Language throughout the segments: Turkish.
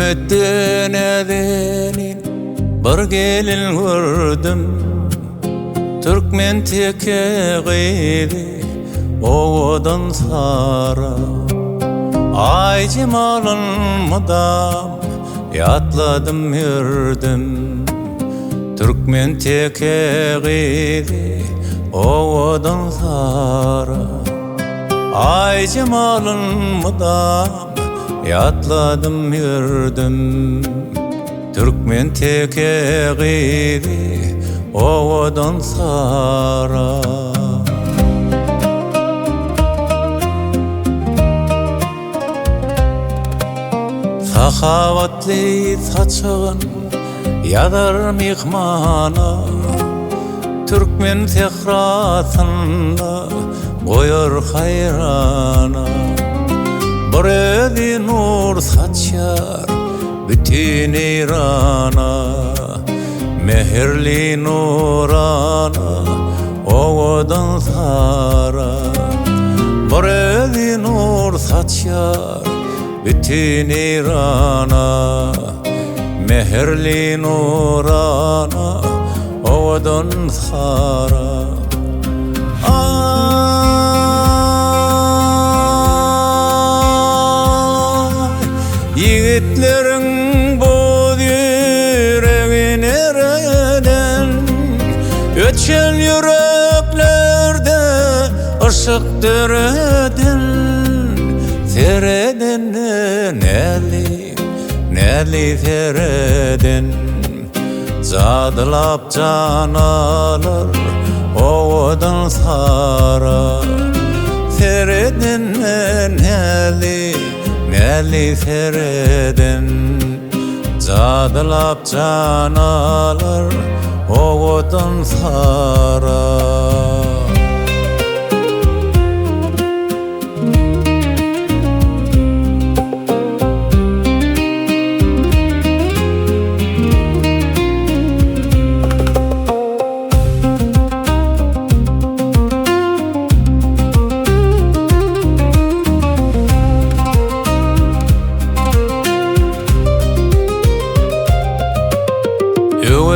Türkmetten edenin bir gelin gördüm. Türkmen teke gıydi oğudan sara. Ay cemalın mıdam yatladım yürüdüm. Türkmen teke gıydi oğudan sara. Ay cemalın mıdam yatladım yürüdüm. Türkmen teke gıydi oğudan sara. Sahavatli saçığın yadar mihmana. Türkmen sehrasında koyar hayrana. Buredi nur saçar bütün İran'a. Meherli nurana oğudan sara. Buredi nur saçar bütün İran'a. Meherli nurana oğudan sara. Yiğitlerin bu yüreği nereden? Öçen yüreklerde ışık dereden. Sereden neli sereden. Zadılap can alır oğudan sara. Sereden neli sereden. Zadılap can alır oğudan sara.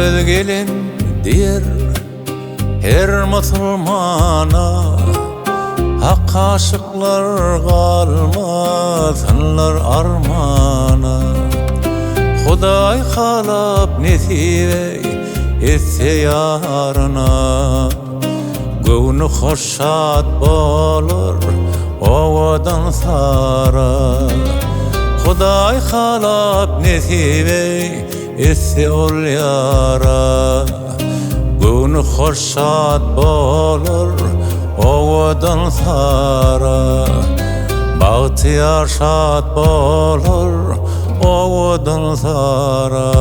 Övel gelin der her musulmana. Hak aşıklar kalmasınlar armana. Huday halap nesibe etse yarına. Gönlü hoşat bolur oğudan sara. Huday halap nesibe esse ol yara. Gönlü hoşat bolur oğudan sara. Bahtiyar şad bolur oğudan sara.